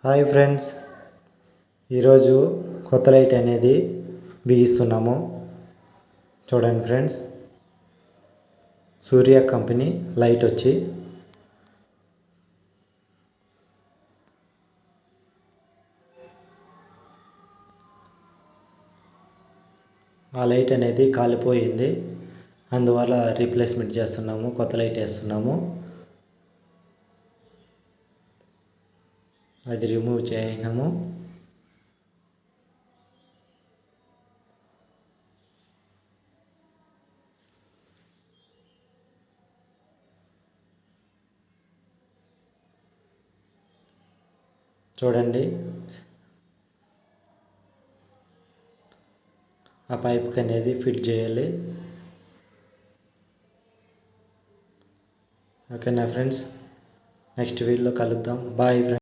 Hi friends, ఈరోజు కొత్త light అనేది బిగిస్తున్నాము. చూడండి ఫ్రెండ్స్, సూర్య కంపెనీ లైట్ వచ్చి ఆ లైట్ అనేది కాలిపోయింది. అందువల్ల రీప్లేస్మెంట్ చేస్తున్నాము, కొత్త లైట్ వేస్తున్నాము. అది రిమూవ్ చేయనాము. చూడండి, ఆ పైప్కి అనేది ఫిట్ చేయాలి. ఓకేనా ఫ్రెండ్స్, నెక్స్ట్ వీడియోలో కలుద్దాం. Bye friends.